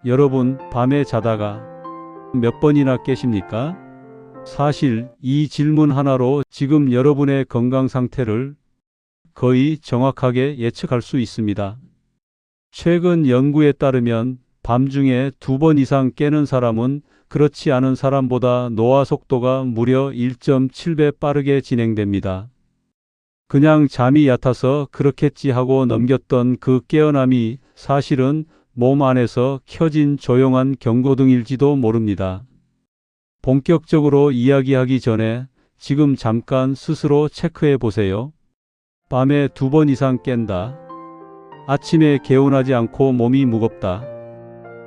여러분, 밤에 자다가 몇 번이나 깨십니까? 사실 이 질문 하나로 지금 여러분의 건강 상태를 거의 정확하게 예측할 수 있습니다. 최근 연구에 따르면 밤중에 2번 이상 깨는 사람은 그렇지 않은 사람보다 노화 속도가 무려 1.7배 빠르게 진행됩니다. 그냥 잠이 얕아서 그렇겠지 하고 넘겼던 그 깨어남이 사실은 몸 안에서 켜진 조용한 경고등일지도 모릅니다. 본격적으로 이야기하기 전에 지금 잠깐 스스로 체크해 보세요. 밤에 2번 이상 깬다. 아침에 개운하지 않고 몸이 무겁다.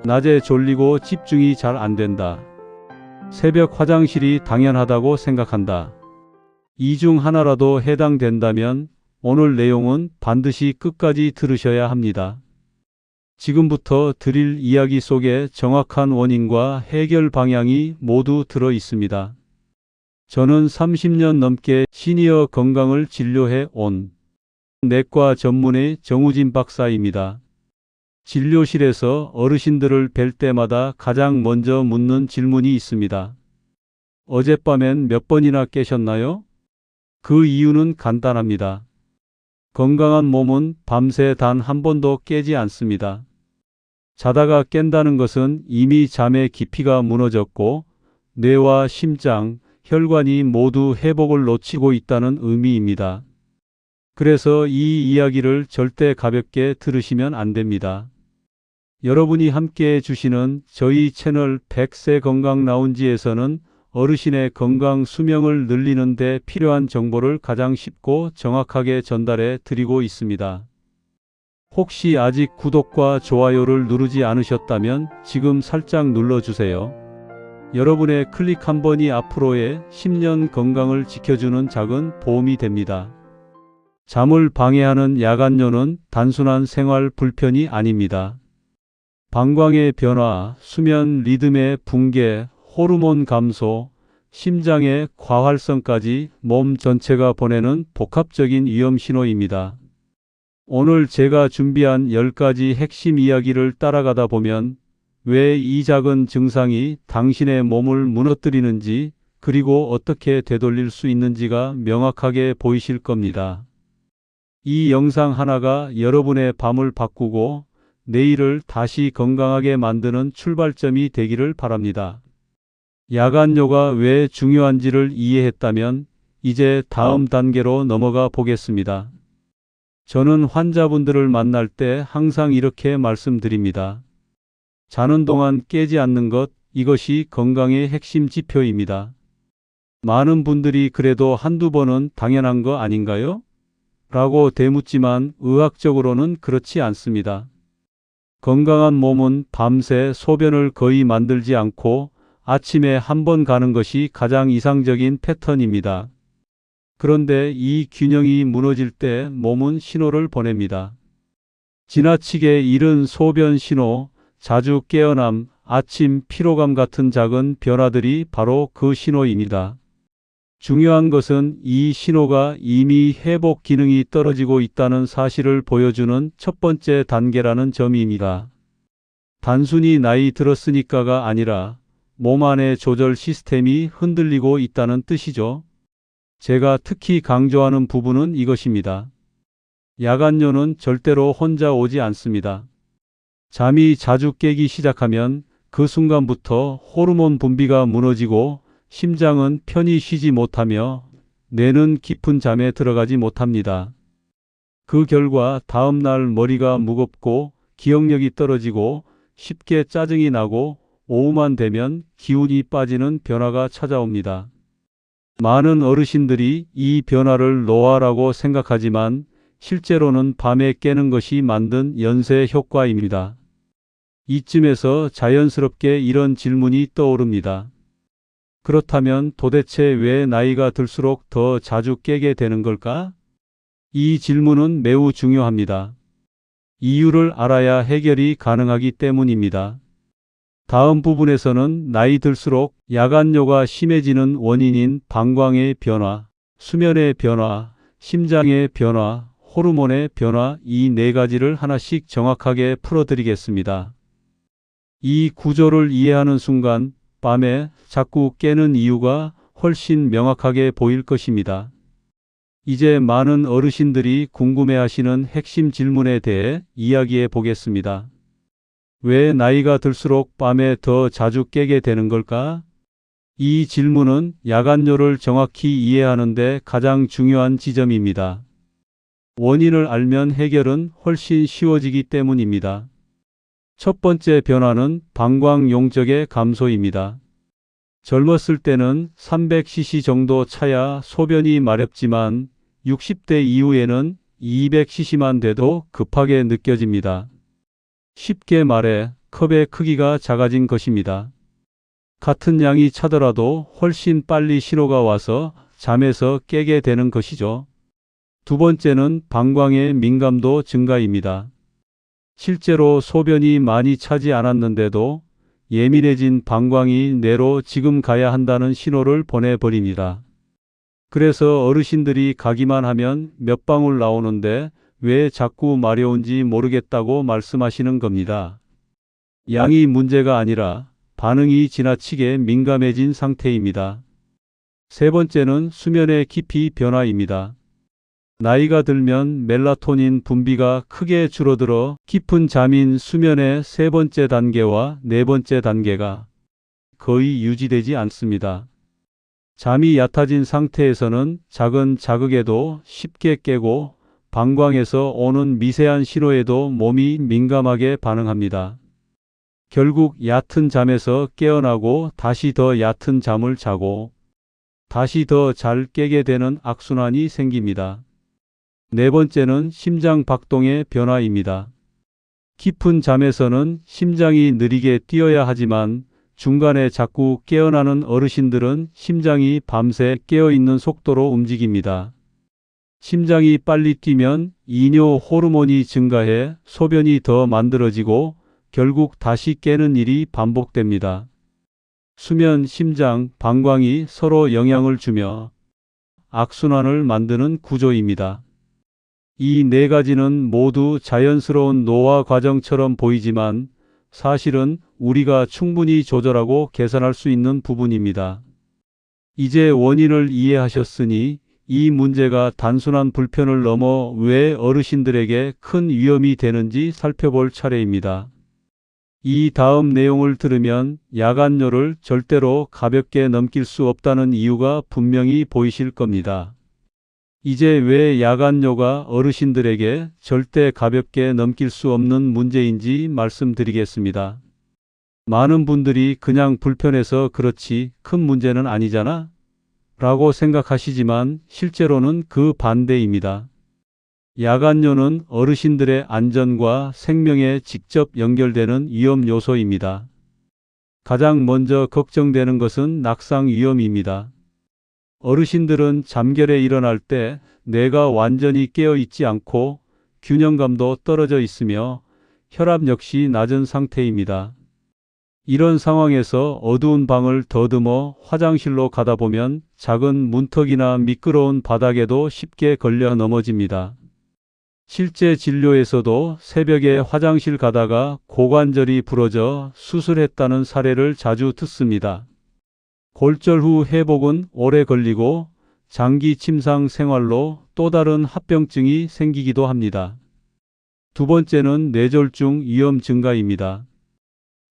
낮에 졸리고 집중이 잘 안 된다. 새벽 화장실이 당연하다고 생각한다. 이 중 하나라도 해당된다면 오늘 내용은 반드시 끝까지 들으셔야 합니다. 지금부터 드릴 이야기 속에 정확한 원인과 해결 방향이 모두 들어 있습니다. 저는 30년 넘게 시니어 건강을 진료해 온 내과 전문의 정우진 박사입니다. 진료실에서 어르신들을 뵐 때마다 가장 먼저 묻는 질문이 있습니다. 어젯밤엔 몇 번이나 깨셨나요? 그 이유는 간단합니다. 건강한 몸은 밤새 단 한 번도 깨지 않습니다. 자다가 깬다는 것은 이미 잠의 깊이가 무너졌고 뇌와 심장, 혈관이 모두 회복을 놓치고 있다는 의미입니다. 그래서 이 이야기를 절대 가볍게 들으시면 안 됩니다. 여러분이 함께해 주시는 저희 채널 100세 건강 라운지에서는 어르신의 건강 수명을 늘리는 데 필요한 정보를 가장 쉽고 정확하게 전달해 드리고 있습니다. 혹시 아직 구독과 좋아요를 누르지 않으셨다면 지금 살짝 눌러주세요. 여러분의 클릭 한 번이 앞으로의 10년 건강을 지켜주는 작은 보험이 됩니다. 잠을 방해하는 야간뇨는 단순한 생활 불편이 아닙니다. 방광의 변화, 수면 리듬의 붕괴, 호르몬 감소, 심장의 과활성까지 몸 전체가 보내는 복합적인 위험 신호입니다. 오늘 제가 준비한 10가지 핵심 이야기를 따라가다 보면 왜 이 작은 증상이 당신의 몸을 무너뜨리는지 그리고 어떻게 되돌릴 수 있는지가 명확하게 보이실 겁니다. 이 영상 하나가 여러분의 밤을 바꾸고 내일을 다시 건강하게 만드는 출발점이 되기를 바랍니다. 야간뇨가 왜 중요한지를 이해했다면 이제 다음 단계로 넘어가 보겠습니다. 저는 환자분들을 만날 때 항상 이렇게 말씀드립니다. 자는 동안 깨지 않는 것, 이것이 건강의 핵심 지표입니다. 많은 분들이 그래도 한두 번은 당연한 거 아닌가요? 라고 되묻지만 의학적으로는 그렇지 않습니다. 건강한 몸은 밤새 소변을 거의 만들지 않고 아침에 한 번 가는 것이 가장 이상적인 패턴입니다. 그런데 이 균형이 무너질 때 몸은 신호를 보냅니다. 지나치게 이른 소변 신호, 자주 깨어남, 아침 피로감 같은 작은 변화들이 바로 그 신호입니다. 중요한 것은 이 신호가 이미 회복 기능이 떨어지고 있다는 사실을 보여주는 첫 번째 단계라는 점입니다. 단순히 나이 들었으니까가 아니라 몸 안의 조절 시스템이 흔들리고 있다는 뜻이죠. 제가 특히 강조하는 부분은 이것입니다. 야간뇨는 절대로 혼자 오지 않습니다. 잠이 자주 깨기 시작하면 그 순간부터 호르몬 분비가 무너지고 심장은 편히 쉬지 못하며 뇌는 깊은 잠에 들어가지 못합니다. 그 결과 다음날 머리가 무겁고 기억력이 떨어지고 쉽게 짜증이 나고 오후만 되면 기운이 빠지는 변화가 찾아옵니다. 많은 어르신들이 이 변화를 노화라고 생각하지만 실제로는 밤에 깨는 것이 만든 연쇄 효과입니다. 이쯤에서 자연스럽게 이런 질문이 떠오릅니다. 그렇다면 도대체 왜 나이가 들수록 더 자주 깨게 되는 걸까? 이 질문은 매우 중요합니다. 이유를 알아야 해결이 가능하기 때문입니다. 다음 부분에서는 나이 들수록 야간뇨가 심해지는 원인인 방광의 변화, 수면의 변화, 심장의 변화, 호르몬의 변화 이 4가지를 하나씩 정확하게 풀어드리겠습니다. 이 구조를 이해하는 순간 밤에 자꾸 깨는 이유가 훨씬 명확하게 보일 것입니다. 이제 많은 어르신들이 궁금해하시는 핵심 질문에 대해 이야기해 보겠습니다. 왜 나이가 들수록 밤에 더 자주 깨게 되는 걸까? 이 질문은 야간뇨를 정확히 이해하는 데 가장 중요한 지점입니다. 원인을 알면 해결은 훨씬 쉬워지기 때문입니다. 첫 번째 변화는 방광 용적의 감소입니다. 젊었을 때는 300cc 정도 차야 소변이 마렵지만 60대 이후에는 200cc만 돼도 급하게 느껴집니다. 쉽게 말해 컵의 크기가 작아진 것입니다. 같은 양이 차더라도 훨씬 빨리 신호가 와서 잠에서 깨게 되는 것이죠. 두 번째는 방광의 민감도 증가입니다. 실제로 소변이 많이 차지 않았는데도 예민해진 방광이 뇌로 지금 가야 한다는 신호를 보내버립니다. 그래서 어르신들이 가기만 하면 몇 방울 나오는데 왜 자꾸 마려운지 모르겠다고 말씀하시는 겁니다. 양이 문제가 아니라 반응이 지나치게 민감해진 상태입니다. 세 번째는 수면의 깊이 변화입니다. 나이가 들면 멜라토닌 분비가 크게 줄어들어 깊은 잠인 수면의 세 번째 단계와 네 번째 단계가 거의 유지되지 않습니다. 잠이 얕아진 상태에서는 작은 자극에도 쉽게 깨고 방광에서 오는 미세한 신호에도 몸이 민감하게 반응합니다. 결국 얕은 잠에서 깨어나고 다시 더 얕은 잠을 자고 다시 더 잘 깨게 되는 악순환이 생깁니다. 네 번째는 심장 박동의 변화입니다. 깊은 잠에서는 심장이 느리게 뛰어야 하지만 중간에 자꾸 깨어나는 어르신들은 심장이 밤새 깨어있는 속도로 움직입니다. 심장이 빨리 뛰면 이뇨 호르몬이 증가해 소변이 더 만들어지고 결국 다시 깨는 일이 반복됩니다. 수면, 심장, 방광이 서로 영향을 주며 악순환을 만드는 구조입니다. 이 네 가지는 모두 자연스러운 노화 과정처럼 보이지만 사실은 우리가 충분히 조절하고 개선할 수 있는 부분입니다. 이제 원인을 이해하셨으니 이 문제가 단순한 불편을 넘어 왜 어르신들에게 큰 위험이 되는지 살펴볼 차례입니다. 이 다음 내용을 들으면 야간뇨를 절대로 가볍게 넘길 수 없다는 이유가 분명히 보이실 겁니다. 이제 왜 야간뇨가 어르신들에게 절대 가볍게 넘길 수 없는 문제인지 말씀드리겠습니다. 많은 분들이 그냥 불편해서 그렇지 큰 문제는 아니잖아? 라고 생각하시지만 실제로는 그 반대입니다. 야간뇨는 어르신들의 안전과 생명에 직접 연결되는 위험 요소입니다. 가장 먼저 걱정되는 것은 낙상 위험입니다. 어르신들은 잠결에 일어날 때 뇌가 완전히 깨어 있지 않고 균형감도 떨어져 있으며 혈압 역시 낮은 상태입니다. 이런 상황에서 어두운 방을 더듬어 화장실로 가다 보면 작은 문턱이나 미끄러운 바닥에도 쉽게 걸려 넘어집니다. 실제 진료에서도 새벽에 화장실 가다가 고관절이 부러져 수술했다는 사례를 자주 듣습니다. 골절 후 회복은 오래 걸리고 장기 침상 생활로 또 다른 합병증이 생기기도 합니다. 두 번째는 뇌졸중 위험 증가입니다.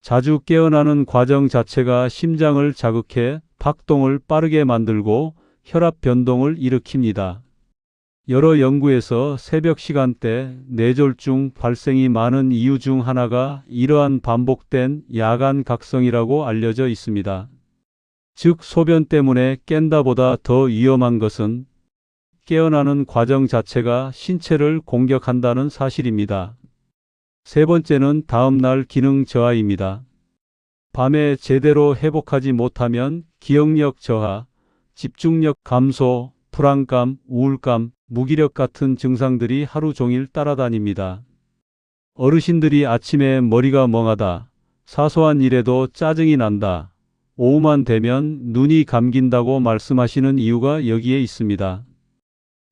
자주 깨어나는 과정 자체가 심장을 자극해 박동을 빠르게 만들고 혈압 변동을 일으킵니다. 여러 연구에서 새벽 시간대 뇌졸중 발생이 많은 이유 중 하나가 이러한 반복된 야간 각성이라고 알려져 있습니다. 즉 소변 때문에 깬다보다 더 위험한 것은 깨어나는 과정 자체가 신체를 공격한다는 사실입니다. 세 번째는 다음날 기능 저하입니다. 밤에 제대로 회복하지 못하면 기억력 저하, 집중력 감소, 불안감, 우울감, 무기력 같은 증상들이 하루 종일 따라다닙니다. 어르신들이 아침에 머리가 멍하다, 사소한 일에도 짜증이 난다, 오후만 되면 눈이 감긴다고 말씀하시는 이유가 여기에 있습니다.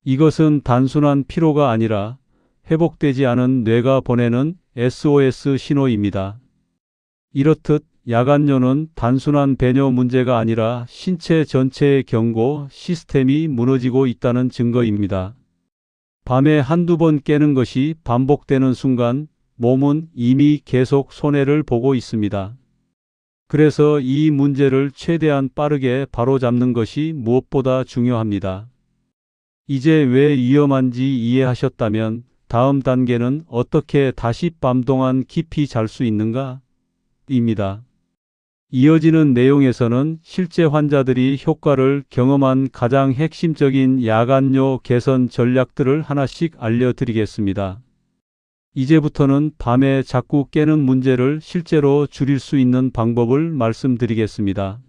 이것은 단순한 피로가 아니라 회복되지 않은 뇌가 보내는 SOS 신호입니다. 이렇듯 야간뇨는 단순한 배뇨 문제가 아니라 신체 전체의 경고 시스템이 무너지고 있다는 증거입니다. 밤에 한두 번 깨는 것이 반복되는 순간 몸은 이미 계속 손해를 보고 있습니다. 그래서 이 문제를 최대한 빠르게 바로잡는 것이 무엇보다 중요합니다. 이제 왜 위험한지 이해하셨다면 다음 단계는 어떻게 다시 밤 동안 깊이 잘 수 있는가? 입니다. 이어지는 내용에서는 실제 환자들이 효과를 경험한 가장 핵심적인 야간뇨 개선 전략들을 하나씩 알려드리겠습니다. 이제부터는 밤에 자꾸 깨는 문제를 실제로 줄일 수 있는 방법을 말씀드리겠습니다.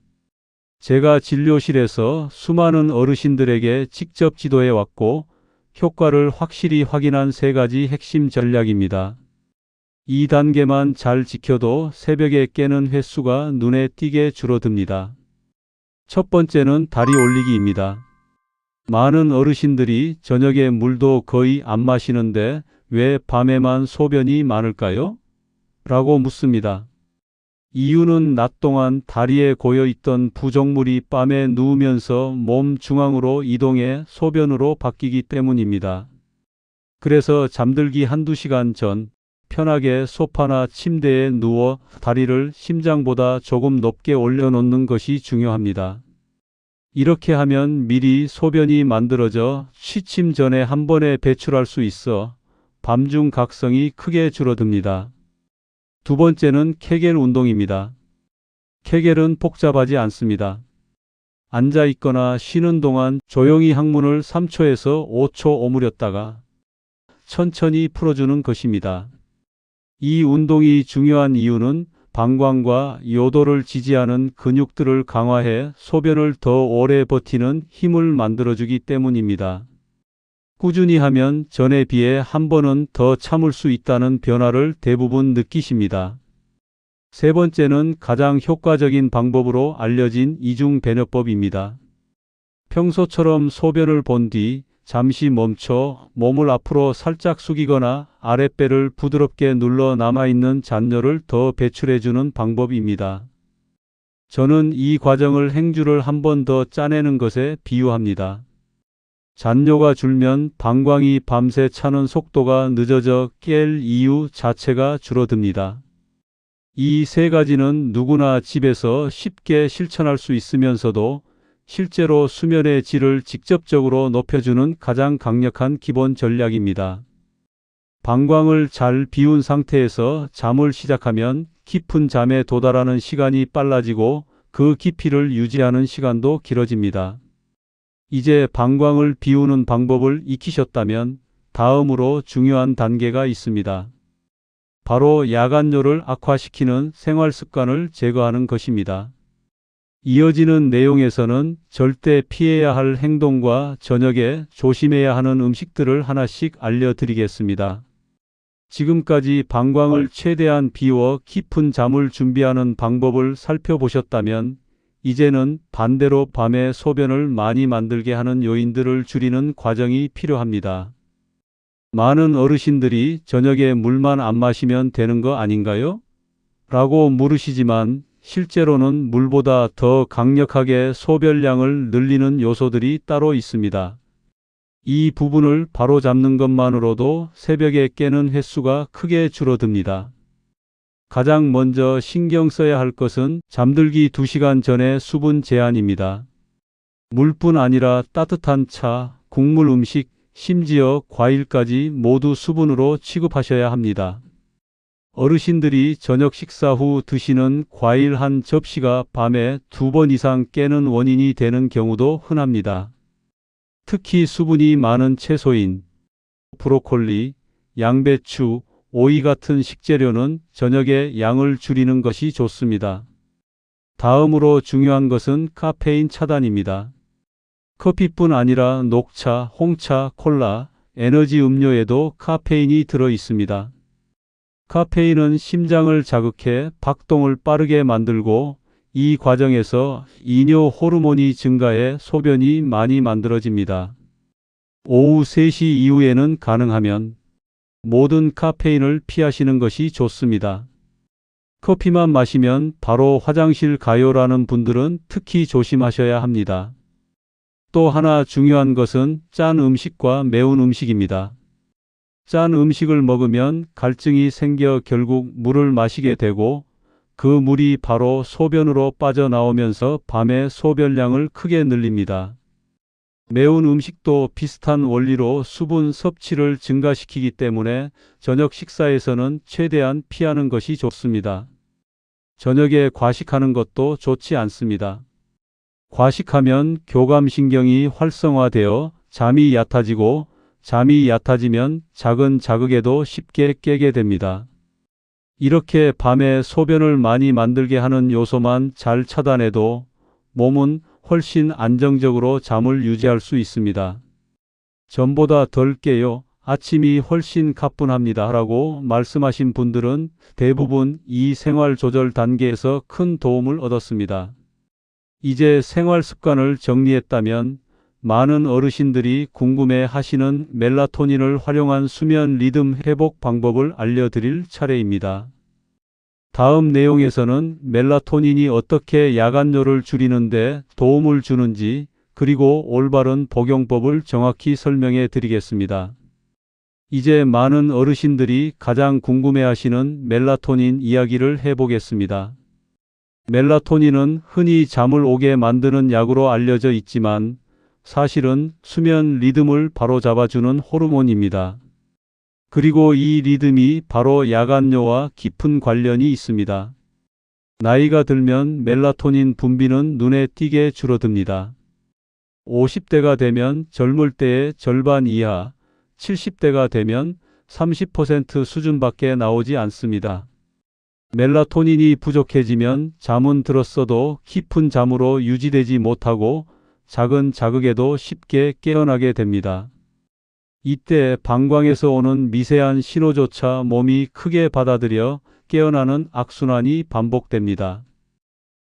제가 진료실에서 수많은 어르신들에게 직접 지도해 왔고 효과를 확실히 확인한 3가지 핵심 전략입니다. 이 단계만 잘 지켜도 새벽에 깨는 횟수가 눈에 띄게 줄어듭니다. 첫 번째는 다리 올리기입니다. 많은 어르신들이 저녁에 물도 거의 안 마시는데 왜 밤에만 소변이 많을까요? 라고 묻습니다. 이유는 낮 동안 다리에 고여있던 부종물이 밤에 누우면서 몸 중앙으로 이동해 소변으로 바뀌기 때문입니다. 그래서 잠들기 한두 시간 전 편하게 소파나 침대에 누워 다리를 심장보다 조금 높게 올려놓는 것이 중요합니다. 이렇게 하면 미리 소변이 만들어져 취침 전에 한 번에 배출할 수 있어 밤중 각성이 크게 줄어듭니다. 두 번째는 케겔 운동입니다. 케겔은 복잡하지 않습니다. 앉아 있거나 쉬는 동안 조용히 항문을 3초에서 5초 오므렸다가 천천히 풀어주는 것입니다. 이 운동이 중요한 이유는 방광과 요도를 지지하는 근육들을 강화해 소변을 더 오래 버티는 힘을 만들어주기 때문입니다. 꾸준히 하면 전에 비해 한 번은 더 참을 수 있다는 변화를 대부분 느끼십니다. 세 번째는 가장 효과적인 방법으로 알려진 이중배뇨법입니다. 평소처럼 소변을 본 뒤 잠시 멈춰 몸을 앞으로 살짝 숙이거나 아랫배를 부드럽게 눌러 남아있는 잔뇨를 더 배출해주는 방법입니다. 저는 이 과정을 행주를 한 번 더 짜내는 것에 비유합니다. 잔뇨가 줄면 방광이 밤새 차는 속도가 늦어져 깰 이유 자체가 줄어듭니다. 이 3가지는 누구나 집에서 쉽게 실천할 수 있으면서도 실제로 수면의 질을 직접적으로 높여주는 가장 강력한 기본 전략입니다. 방광을 잘 비운 상태에서 잠을 시작하면 깊은 잠에 도달하는 시간이 빨라지고 그 깊이를 유지하는 시간도 길어집니다. 이제 방광을 비우는 방법을 익히셨다면 다음으로 중요한 단계가 있습니다. 바로 야간뇨를 악화시키는 생활 습관을 제거하는 것입니다. 이어지는 내용에서는 절대 피해야 할 행동과 저녁에 조심해야 하는 음식들을 하나씩 알려드리겠습니다. 지금까지 방광을 최대한 비워 깊은 잠을 준비하는 방법을 살펴보셨다면 이제는 반대로 밤에 소변을 많이 만들게 하는 요인들을 줄이는 과정이 필요합니다. 많은 어르신들이 저녁에 물만 안 마시면 되는 거 아닌가요? 라고 물으시지만 실제로는 물보다 더 강력하게 소변량을 늘리는 요소들이 따로 있습니다. 이 부분을 바로잡는 것만으로도 새벽에 깨는 횟수가 크게 줄어듭니다. 가장 먼저 신경 써야 할 것은 잠들기 2시간 전의 수분 제한입니다. 물뿐 아니라 따뜻한 차, 국물 음식, 심지어 과일까지 모두 수분으로 취급하셔야 합니다. 어르신들이 저녁 식사 후 드시는 과일 한 접시가 밤에 2번 이상 깨는 원인이 되는 경우도 흔합니다. 특히 수분이 많은 채소인 브로콜리, 양배추, 오이 같은 식재료는 저녁에 양을 줄이는 것이 좋습니다. 다음으로 중요한 것은 카페인 차단입니다. 커피뿐 아니라 녹차, 홍차, 콜라, 에너지 음료에도 카페인이 들어 있습니다. 카페인은 심장을 자극해 박동을 빠르게 만들고 이 과정에서 이뇨 호르몬이 증가해 소변이 많이 만들어집니다. 오후 3시 이후에는 가능하면 모든 카페인을 피하시는 것이 좋습니다. 커피만 마시면 바로 화장실 가요라는 분들은 특히 조심하셔야 합니다. 또 하나 중요한 것은 짠 음식과 매운 음식입니다. 짠 음식을 먹으면 갈증이 생겨 결국 물을 마시게 되고 그 물이 바로 소변으로 빠져나오면서 밤에 소변량을 크게 늘립니다. 매운 음식도 비슷한 원리로 수분 섭취를 증가시키기 때문에 저녁 식사에서는 최대한 피하는 것이 좋습니다. 저녁에 과식하는 것도 좋지 않습니다. 과식하면 교감신경이 활성화되어 잠이 얕아지고 잠이 얕아지면 작은 자극에도 쉽게 깨게 됩니다. 이렇게 밤에 소변을 많이 만들게 하는 요소만 잘 차단해도 몸은 훨씬 안정적으로 잠을 유지할 수 있습니다. 전보다 덜 깨요. 아침이 훨씬 가뿐합니다. 라고 말씀하신 분들은 대부분 이 생활 조절 단계에서 큰 도움을 얻었습니다. 이제 생활 습관을 정리했다면 많은 어르신들이 궁금해 하시는 멜라토닌을 활용한 수면 리듬 회복 방법을 알려드릴 차례입니다. 다음 내용에서는 멜라토닌이 어떻게 야간뇨를 줄이는데 도움을 주는지 그리고 올바른 복용법을 정확히 설명해 드리겠습니다. 이제 많은 어르신들이 가장 궁금해하시는 멜라토닌 이야기를 해보겠습니다. 멜라토닌은 흔히 잠을 오게 만드는 약으로 알려져 있지만 사실은 수면 리듬을 바로잡아주는 호르몬입니다. 그리고 이 리듬이 바로 야간뇨와 깊은 관련이 있습니다. 나이가 들면 멜라토닌 분비는 눈에 띄게 줄어듭니다. 50대가 되면 젊을 때의 절반 이하, 70대가 되면 30% 수준밖에 나오지 않습니다. 멜라토닌이 부족해지면 잠은 들었어도 깊은 잠으로 유지되지 못하고 작은 자극에도 쉽게 깨어나게 됩니다. 이때 방광에서 오는 미세한 신호조차 몸이 크게 받아들여 깨어나는 악순환이 반복됩니다.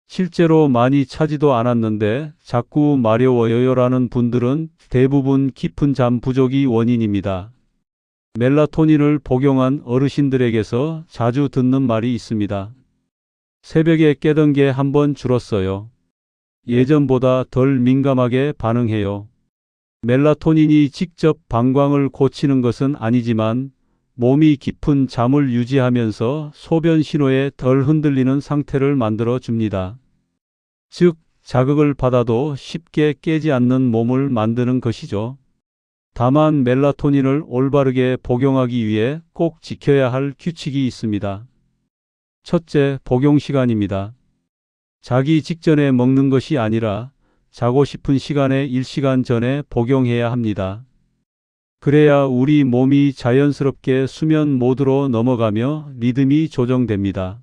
실제로 많이 차지도 않았는데 자꾸 마려워요라는 분들은 대부분 깊은 잠 부족이 원인입니다. 멜라토닌을 복용한 어르신들에게서 자주 듣는 말이 있습니다. 새벽에 깨던 게 한 번 줄었어요. 예전보다 덜 민감하게 반응해요. 멜라토닌이 직접 방광을 고치는 것은 아니지만 몸이 깊은 잠을 유지하면서 소변 신호에 덜 흔들리는 상태를 만들어 줍니다. 즉, 자극을 받아도 쉽게 깨지 않는 몸을 만드는 것이죠. 다만 멜라토닌을 올바르게 복용하기 위해 꼭 지켜야 할 규칙이 있습니다. 첫째, 복용 시간입니다. 자기 직전에 먹는 것이 아니라 자고 싶은 시간에 1시간 전에 복용해야 합니다. 그래야 우리 몸이 자연스럽게 수면 모드로 넘어가며 리듬이 조정됩니다.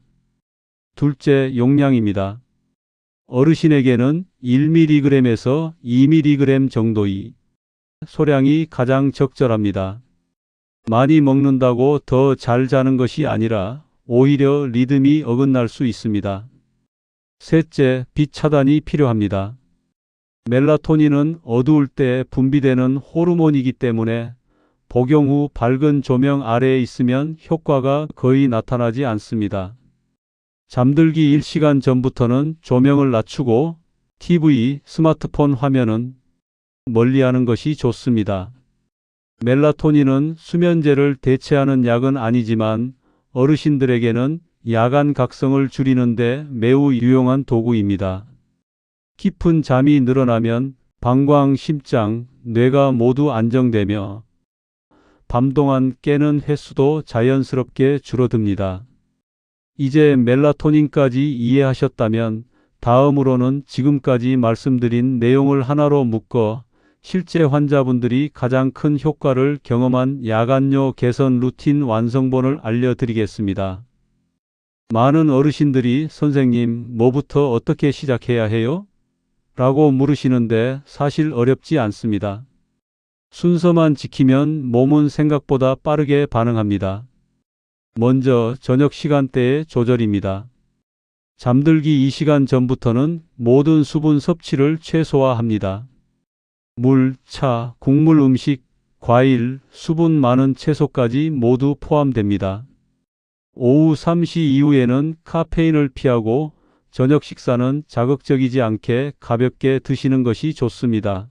둘째, 용량입니다. 어르신에게는 1mg에서 2mg 정도의 소량이 가장 적절합니다. 많이 먹는다고 더 잘 자는 것이 아니라 오히려 리듬이 어긋날 수 있습니다. 셋째, 빛 차단이 필요합니다. 멜라토닌은 어두울 때 분비되는 호르몬이기 때문에 복용 후 밝은 조명 아래에 있으면 효과가 거의 나타나지 않습니다. 잠들기 1시간 전부터는 조명을 낮추고 TV, 스마트폰 화면은 멀리하는 것이 좋습니다. 멜라토닌은 수면제를 대체하는 약은 아니지만 어르신들에게는 야간 각성을 줄이는데 매우 유용한 도구입니다. 깊은 잠이 늘어나면 방광, 심장, 뇌가 모두 안정되며 밤 동안 깨는 횟수도 자연스럽게 줄어듭니다. 이제 멜라토닌까지 이해하셨다면 다음으로는 지금까지 말씀드린 내용을 하나로 묶어 실제 환자분들이 가장 큰 효과를 경험한 야간뇨 개선 루틴 완성본을 알려드리겠습니다. 많은 어르신들이 선생님, 뭐부터 어떻게 시작해야 해요? 라고 물으시는데 사실 어렵지 않습니다. 순서만 지키면 몸은 생각보다 빠르게 반응합니다. 먼저 저녁 시간대의 조절입니다. 잠들기 2시간 전부터는 모든 수분 섭취를 최소화합니다. 물, 차, 국물 음식, 과일, 수분 많은 채소까지 모두 포함됩니다. 오후 3시 이후에는 카페인을 피하고 저녁 식사는 자극적이지 않게 가볍게 드시는 것이 좋습니다.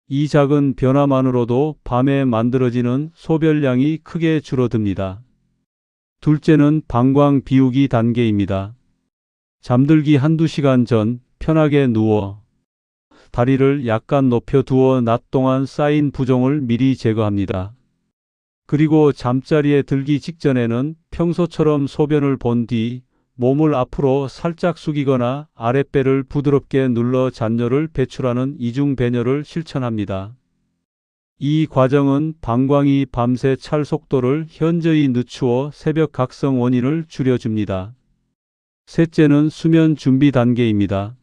이 작은 변화만으로도 밤에 만들어지는 소변량이 크게 줄어듭니다. 둘째는 방광 비우기 단계입니다. 잠들기 한두 시간 전 편하게 누워 다리를 약간 높여 두어 낮 동안 쌓인 부종을 미리 제거합니다. 그리고 잠자리에 들기 직전에는 평소처럼 소변을 본 뒤 몸을 앞으로 살짝 숙이거나 아랫배를 부드럽게 눌러 잔뇨를 배출하는 이중 배뇨를 실천합니다. 이 과정은 방광이 밤새 찰 속도를 현저히 늦추어 새벽 각성 원인을 줄여줍니다. 셋째는 수면 준비 단계입니다.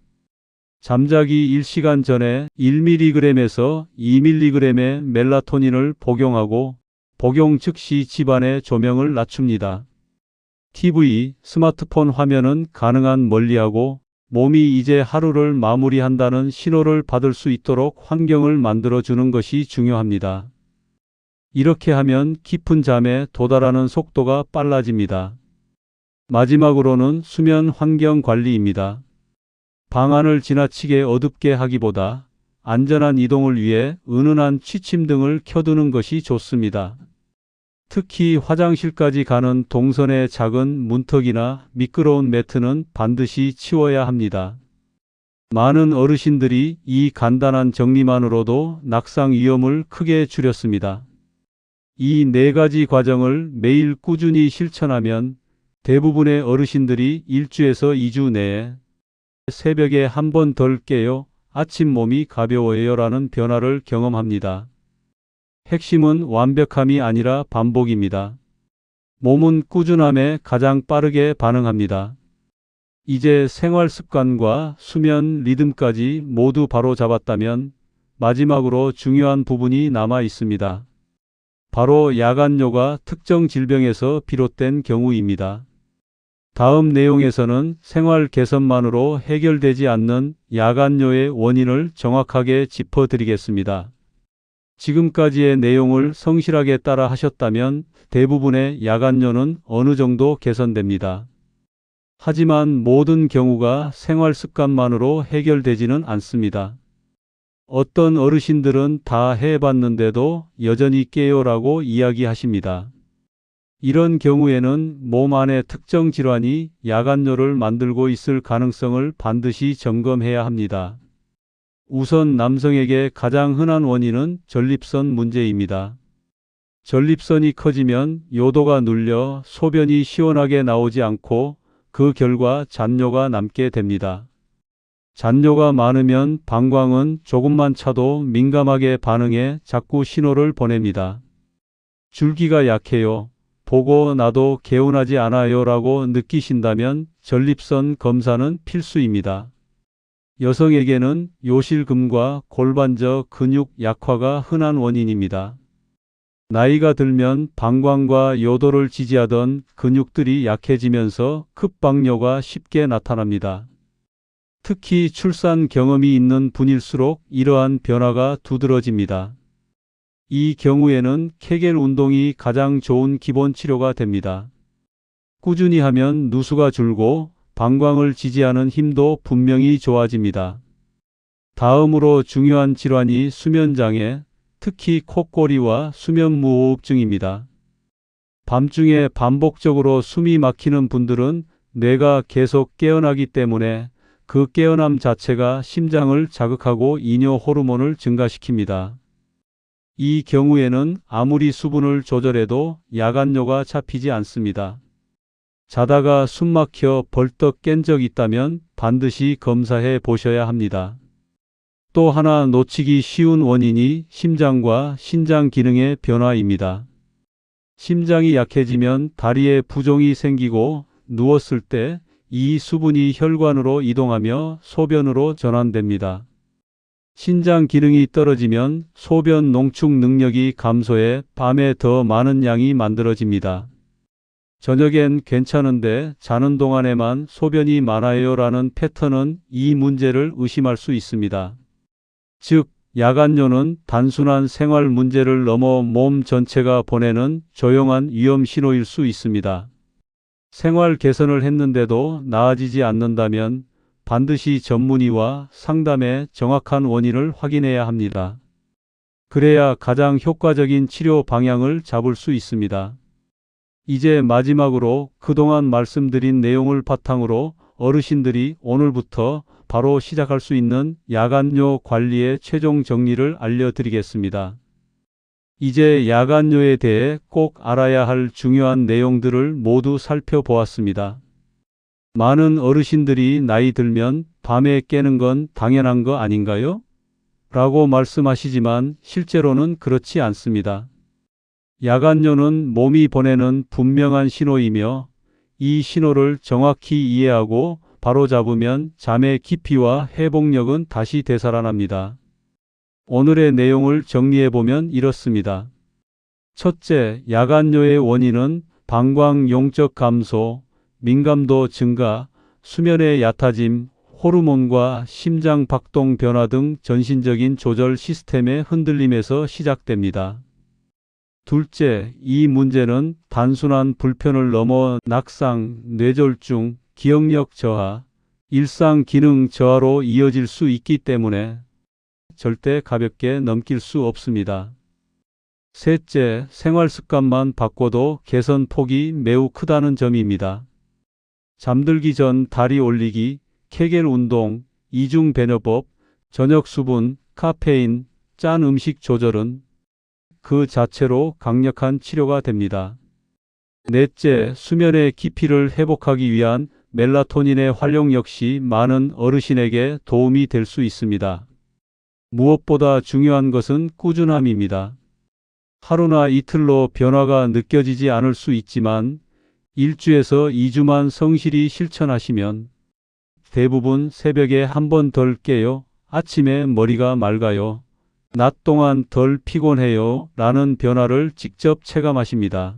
잠자기 1시간 전에 1mg에서 2mg의 멜라토닌을 복용하고 복용 즉시 집안의 조명을 낮춥니다. TV, 스마트폰 화면은 가능한 멀리하고 몸이 이제 하루를 마무리한다는 신호를 받을 수 있도록 환경을 만들어주는 것이 중요합니다. 이렇게 하면 깊은 잠에 도달하는 속도가 빨라집니다. 마지막으로는 수면 환경 관리입니다. 방 안을 지나치게 어둡게 하기보다 안전한 이동을 위해 은은한 취침 등을 켜두는 것이 좋습니다. 특히 화장실까지 가는 동선의 작은 문턱이나 미끄러운 매트는 반드시 치워야 합니다. 많은 어르신들이 이 간단한 정리만으로도 낙상 위험을 크게 줄였습니다. 이 네 가지 과정을 매일 꾸준히 실천하면 대부분의 어르신들이 1주에서 2주 내에 새벽에 한 번 덜 깨요, 아침 몸이 가벼워요라는 변화를 경험합니다. 핵심은 완벽함이 아니라 반복입니다. 몸은 꾸준함에 가장 빠르게 반응합니다. 이제 생활 습관과 수면 리듬까지 모두 바로 잡았다면 마지막으로 중요한 부분이 남아 있습니다. 바로 야간뇨가 특정 질병에서 비롯된 경우입니다. 다음 내용에서는 생활 개선만으로 해결되지 않는 야간뇨의 원인을 정확하게 짚어드리겠습니다. 지금까지의 내용을 성실하게 따라 하셨다면 대부분의 야간뇨는 어느 정도 개선됩니다. 하지만 모든 경우가 생활 습관만으로 해결되지는 않습니다. 어떤 어르신들은 다 해봤는데도 여전히 깨요라고 이야기하십니다. 이런 경우에는 몸 안에 특정 질환이 야간뇨를 만들고 있을 가능성을 반드시 점검해야 합니다. 우선 남성에게 가장 흔한 원인은 전립선 문제입니다. 전립선이 커지면 요도가 눌려 소변이 시원하게 나오지 않고 그 결과 잔뇨가 남게 됩니다. 잔뇨가 많으면 방광은 조금만 차도 민감하게 반응해 자꾸 신호를 보냅니다. 줄기가 약해요, 보고 나도 개운하지 않아요 라고 느끼신다면 전립선 검사는 필수입니다. 여성에게는 요실금과 골반저 근육 약화가 흔한 원인입니다. 나이가 들면 방광과 요도를 지지하던 근육들이 약해지면서 급박뇨가 쉽게 나타납니다. 특히 출산 경험이 있는 분일수록 이러한 변화가 두드러집니다. 이 경우에는 케겔 운동이 가장 좋은 기본 치료가 됩니다. 꾸준히 하면 누수가 줄고 방광을 지지하는 힘도 분명히 좋아집니다. 다음으로 중요한 질환이 수면장애, 특히 콧골이와 수면무호흡증입니다. 밤중에 반복적으로 숨이 막히는 분들은 뇌가 계속 깨어나기 때문에 그 깨어남 자체가 심장을 자극하고 이뇨 호르몬을 증가시킵니다. 이 경우에는 아무리 수분을 조절해도 야간뇨가 잡히지 않습니다. 자다가 숨 막혀 벌떡 깬 적 있다면 반드시 검사해 보셔야 합니다. 또 하나 놓치기 쉬운 원인이 심장과 신장 기능의 변화입니다. 심장이 약해지면 다리에 부종이 생기고 누웠을 때 이 수분이 혈관으로 이동하며 소변으로 전환됩니다. 신장 기능이 떨어지면 소변 농축 능력이 감소해 밤에 더 많은 양이 만들어집니다. 저녁엔 괜찮은데 자는 동안에만 소변이 많아요라는 패턴은 이 문제를 의심할 수 있습니다. 즉, 야간뇨는 단순한 생활 문제를 넘어 몸 전체가 보내는 조용한 위험 신호일 수 있습니다. 생활 개선을 했는데도 나아지지 않는다면 반드시 전문의와 상담해 정확한 원인을 확인해야 합니다. 그래야 가장 효과적인 치료 방향을 잡을 수 있습니다. 이제 마지막으로 그동안 말씀드린 내용을 바탕으로 어르신들이 오늘부터 바로 시작할 수 있는 야간요 관리의 최종 정리를 알려드리겠습니다. 이제 야간요에 대해 꼭 알아야 할 중요한 내용들을 모두 살펴보았습니다. 많은 어르신들이 나이 들면 밤에 깨는 건 당연한 거 아닌가요? 라고 말씀하시지만 실제로는 그렇지 않습니다. 야간요는 몸이 보내는 분명한 신호이며 이 신호를 정확히 이해하고 바로잡으면 잠의 깊이와 회복력은 다시 되살아납니다. 오늘의 내용을 정리해보면 이렇습니다. 첫째, 야간요의 원인은 방광 용적 감소, 민감도 증가, 수면의 얕아짐, 호르몬과 심장 박동 변화 등 전신적인 조절 시스템의 흔들림에서 시작됩니다. 둘째, 이 문제는 단순한 불편을 넘어 낙상, 뇌졸중, 기억력 저하, 일상 기능 저하로 이어질 수 있기 때문에 절대 가볍게 넘길 수 없습니다. 셋째, 생활 습관만 바꿔도 개선 폭이 매우 크다는 점입니다. 잠들기 전 다리 올리기, 케겔 운동, 이중 배뇨법, 저녁 수분, 카페인, 짠 음식 조절은 그 자체로 강력한 치료가 됩니다. 넷째, 수면의 깊이를 회복하기 위한 멜라토닌의 활용 역시 많은 어르신에게 도움이 될 수 있습니다. 무엇보다 중요한 것은 꾸준함입니다. 하루나 이틀로 변화가 느껴지지 않을 수 있지만 1주에서 2주만 성실히 실천하시면 대부분 새벽에 한 번 덜 깨요. 아침에 머리가 맑아요. 낮 동안 덜 피곤해요. 라는 변화를 직접 체감하십니다.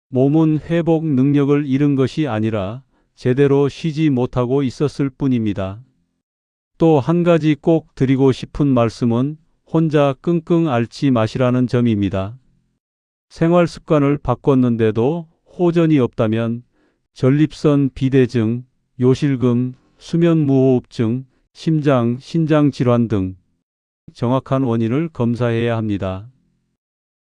몸은 회복 능력을 잃은 것이 아니라 제대로 쉬지 못하고 있었을 뿐입니다. 또 한 가지 꼭 드리고 싶은 말씀은 혼자 끙끙 앓지 마시라는 점입니다. 생활 습관을 바꿨는데도 호전이 없다면 전립선 비대증, 요실금, 수면무호흡증, 심장, 신장 질환 등 정확한 원인을 검사해야 합니다.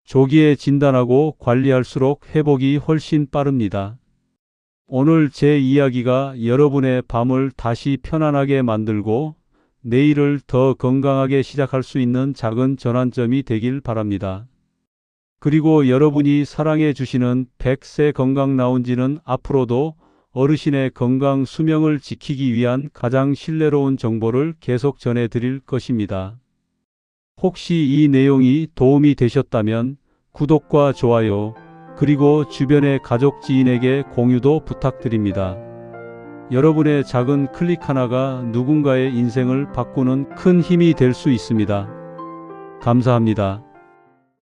조기에 진단하고 관리할수록 회복이 훨씬 빠릅니다. 오늘 제 이야기가 여러분의 밤을 다시 편안하게 만들고 내일을 더 건강하게 시작할 수 있는 작은 전환점이 되길 바랍니다. 그리고 여러분이 사랑해 주시는 100세 건강 라운지는 앞으로도 어르신의 건강 수명을 지키기 위한 가장 신뢰로운 정보를 계속 전해드릴 것입니다. 혹시 이 내용이 도움이 되셨다면 구독과 좋아요, 그리고 주변의 가족 지인에게 공유도 부탁드립니다. 여러분의 작은 클릭 하나가 누군가의 인생을 바꾸는 큰 힘이 될 수 있습니다. 감사합니다.